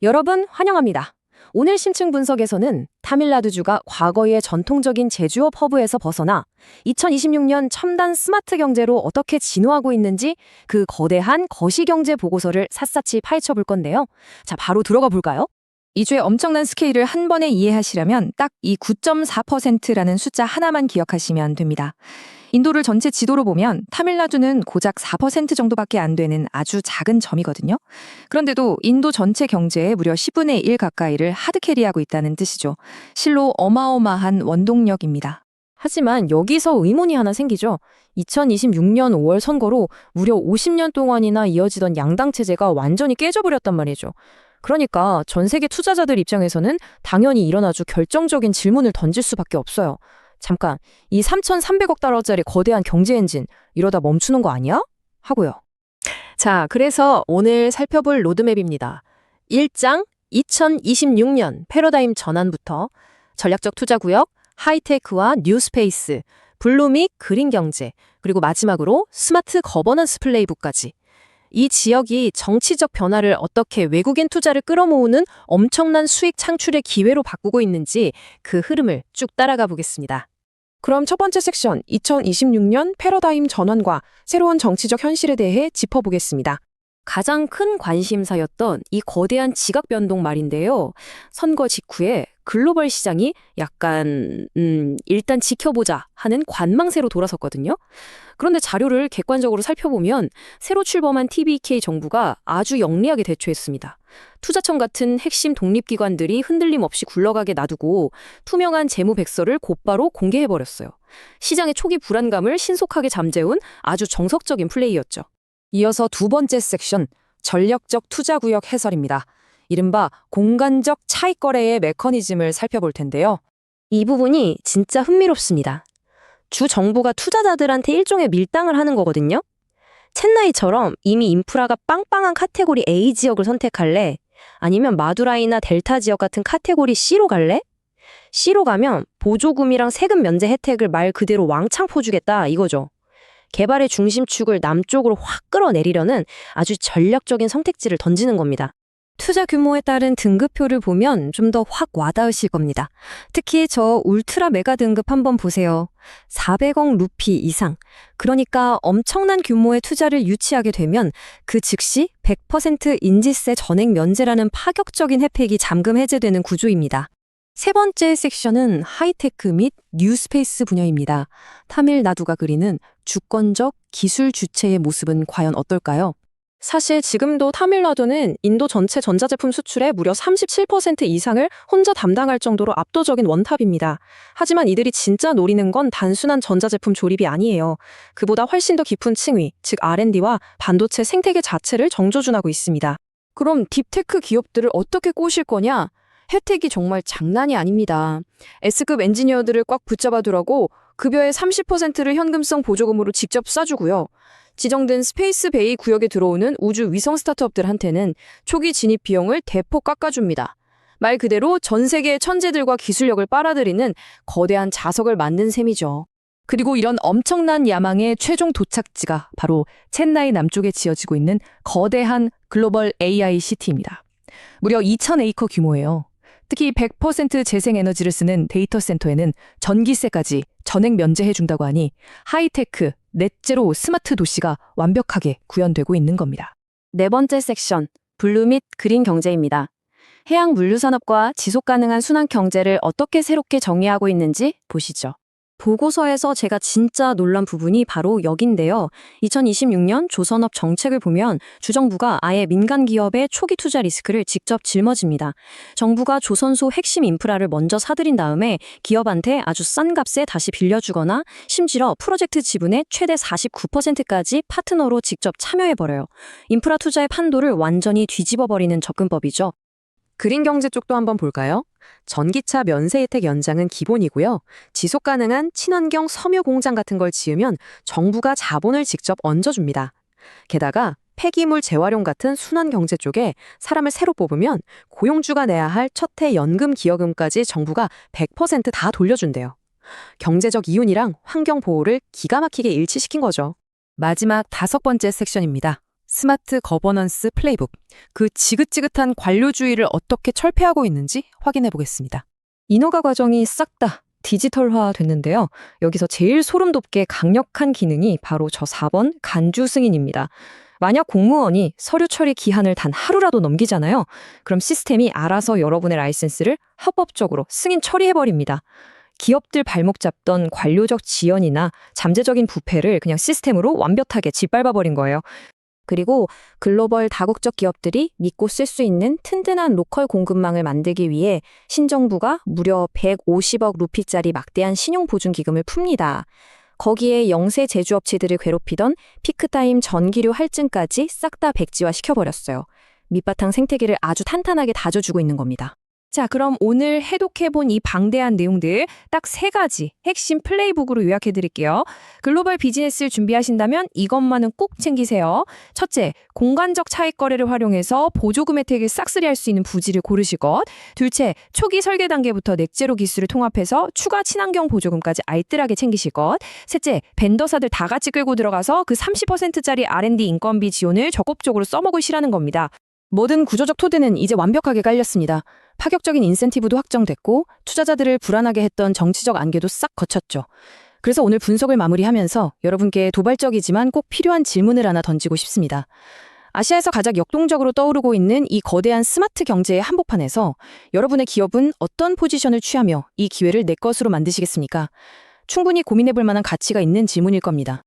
여러분 환영합니다. 오늘 심층 분석에서는 타밀나두주가 과거의 전통적인 제조업 허브에서 벗어나 2026년 첨단 스마트 경제로 어떻게 진화하고 있는지 그 거대한 거시경제 보고서를 샅샅이 파헤쳐 볼 건데요. 자, 바로 들어가 볼까요? 이 주의 엄청난 스케일을 한 번에 이해하시려면 딱 이 9.4%라는 숫자 하나만 기억하시면 됩니다. 인도를 전체 지도로 보면 타밀나두는 고작 4% 정도밖에 안 되는 아주 작은 점이거든요. 그런데도 인도 전체 경제의 무려 10분의 1 가까이를 하드캐리하고 있다는 뜻이죠. 실로 어마어마한 원동력입니다. 하지만 여기서 의문이 하나 생기죠. 2026년 5월 선거로 무려 50년 동안이나 이어지던 양당 체제가 완전히 깨져버렸단 말이죠. 그러니까 전 세계 투자자들 입장에서는 당연히 이런 아주 결정적인 질문을 던질 수밖에 없어요. 잠깐, 이 3,300억 달러짜리 거대한 경제 엔진 이러다 멈추는 거 아니야? 하고요. 자, 그래서 오늘 살펴볼 로드맵입니다. 1장 2026년 패러다임 전환부터 전략적 투자 구역, 하이테크와 뉴스페이스, 블루 및 그린 경제, 그리고 마지막으로 스마트 거버넌스 플레이북까지. 이 지역이 정치적 변화를 어떻게 외국인 투자를 끌어모으는 엄청난 수익 창출의 기회로 바꾸고 있는지 그 흐름을 쭉 따라가 보겠습니다. 그럼 첫 번째 섹션 2026년 패러다임 전환과 새로운 정치적 현실에 대해 짚어보겠습니다. 가장 큰 관심사였던 이 거대한 지각 변동 말인데요. 선거 직후에 글로벌 시장이 약간 일단 지켜보자 하는 관망세로 돌아섰거든요. 그런데 자료를 객관적으로 살펴보면 새로 출범한 TBK 정부가 아주 영리하게 대처했습니다. 투자청 같은 핵심 독립기관들이 흔들림 없이 굴러가게 놔두고 투명한 재무백서를 곧바로 공개해버렸어요. 시장의 초기 불안감을 신속하게 잠재운 아주 정석적인 플레이였죠. 이어서 두 번째 섹션, 전략적 투자구역 해설입니다. 이른바 공간적 차익 거래의 메커니즘을 살펴볼 텐데요. 이 부분이 진짜 흥미롭습니다. 주 정부가 투자자들한테 일종의 밀당을 하는 거거든요. 첸나이처럼 이미 인프라가 빵빵한 카테고리 A 지역을 선택할래? 아니면 마두라이나 델타 지역 같은 카테고리 C로 갈래? C로 가면 보조금이랑 세금 면제 혜택을 말 그대로 왕창 퍼주겠다 이거죠. 개발의 중심축을 남쪽으로 확 끌어내리려는 아주 전략적인 선택지를 던지는 겁니다. 투자 규모에 따른 등급표를 보면 좀 더 확 와닿으실 겁니다. 특히 저 울트라 메가 등급 한번 보세요. 400억 루피 이상. 그러니까 엄청난 규모의 투자를 유치하게 되면 그 즉시 100% 인지세 전액 면제라는 파격적인 혜택이 잠금 해제되는 구조입니다. 세 번째 섹션은 하이테크 및 뉴스페이스 분야입니다. 타밀나두가 그리는 주권적 기술 주체의 모습은 과연 어떨까요? 사실 지금도 타밀나두는 인도 전체 전자제품 수출의 무려 37% 이상을 혼자 담당할 정도로 압도적인 원탑입니다. 하지만 이들이 진짜 노리는 건 단순한 전자제품 조립이 아니에요. 그보다 훨씬 더 깊은 층위, 즉 R&D와 반도체 생태계 자체를 정조준하고 있습니다. 그럼 딥테크 기업들을 어떻게 꼬실 거냐? 혜택이 정말 장난이 아닙니다. S급 엔지니어들을 꽉 붙잡아두라고 급여의 30%를 현금성 보조금으로 직접 쏴주고요. 지정된 스페이스 베이 구역에 들어오는 우주 위성 스타트업들한테는 초기 진입 비용을 대폭 깎아줍니다. 말 그대로 전 세계의 천재들과 기술력을 빨아들이는 거대한 자석을 만든 셈이죠. 그리고 이런 엄청난 야망의 최종 도착지가 바로 첸나이 남쪽에 지어지고 있는 거대한 글로벌 AI 시티입니다. 무려 2,000에이커 규모예요. 특히 100% 재생에너지를 쓰는 데이터 센터에는 전기세까지 전액 면제해준다고 하니 하이테크, 넷제로 스마트 도시가 완벽하게 구현되고 있는 겁니다. 네 번째 섹션, 블루 및 그린 경제입니다. 해양 물류 산업과 지속 가능한 순환 경제를 어떻게 새롭게 정의하고 있는지 보시죠. 보고서에서 제가 진짜 놀란 부분이 바로 여긴데요. 2026년 조선업 정책을 보면 주정부가 아예 민간 기업의 초기 투자 리스크를 직접 짊어집니다. 정부가 조선소 핵심 인프라를 먼저 사들인 다음에 기업한테 아주 싼 값에 다시 빌려주거나 심지어 프로젝트 지분의 최대 49%까지 파트너로 직접 참여해버려요. 인프라 투자의 판도를 완전히 뒤집어버리는 접근법이죠. 그린 경제 쪽도 한번 볼까요? 전기차 면세 혜택 연장은 기본이고요. 지속 가능한 친환경 섬유 공장 같은 걸 지으면 정부가 자본을 직접 얹어줍니다. 게다가 폐기물 재활용 같은 순환 경제 쪽에 사람을 새로 뽑으면 고용주가 내야 할 첫해 연금 기여금까지 정부가 100%다 돌려준대요. 경제적 이윤이랑 환경 보호를 기가 막히게 일치시킨 거죠. 마지막 다섯 번째 섹션입니다. 스마트 거버넌스 플레이북, 그 지긋지긋한 관료주의를 어떻게 철폐하고 있는지 확인해 보겠습니다. 인허가 과정이 싹 다 디지털화 됐는데요. 여기서 제일 소름 돋게 강력한 기능이 바로 저 4번 간주 승인입니다. 만약 공무원이 서류 처리 기한을 단 하루라도 넘기잖아요. 그럼 시스템이 알아서 여러분의 라이센스를 합법적으로 승인 처리해버립니다. 기업들 발목 잡던 관료적 지연이나 잠재적인 부패를 그냥 시스템으로 완벽하게 짓밟아버린 거예요. 그리고 글로벌 다국적 기업들이 믿고 쓸 수 있는 튼튼한 로컬 공급망을 만들기 위해 신정부가 무려 150억 루피짜리 막대한 신용보증기금을 풉니다. 거기에 영세 제조업체들을 괴롭히던 피크타임 전기료 할증까지 싹 다 백지화 시켜버렸어요. 밑바탕 생태계를 아주 탄탄하게 다져주고 있는 겁니다. 자, 그럼 오늘 해독해본 이 방대한 내용들 딱 3가지 핵심 플레이북으로 요약해드릴게요. 글로벌 비즈니스를 준비하신다면 이것만은 꼭 챙기세요. 첫째, 공간적 차익 거래를 활용해서 보조금 혜택을 싹쓸이할 수 있는 부지를 고르실 것. 둘째, 초기 설계 단계부터 넷제로 기술을 통합해서 추가 친환경 보조금까지 알뜰하게 챙기실 것. 셋째, 벤더사들 다 같이 끌고 들어가서 그 30%짜리 R&D 인건비 지원을 적극적으로 써먹으시라는 겁니다. 모든 구조적 토대는 이제 완벽하게 깔렸습니다. 파격적인 인센티브도 확정됐고 투자자들을 불안하게 했던 정치적 안개도 싹 거쳤죠. 그래서 오늘 분석을 마무리하면서 여러분께 도발적이지만 꼭 필요한 질문을 하나 던지고 싶습니다. 아시아에서 가장 역동적으로 떠오르고 있는 이 거대한 스마트 경제의 한복판에서 여러분의 기업은 어떤 포지션을 취하며 이 기회를 내 것으로 만드시겠습니까? 충분히 고민해볼 만한 가치가 있는 질문일 겁니다.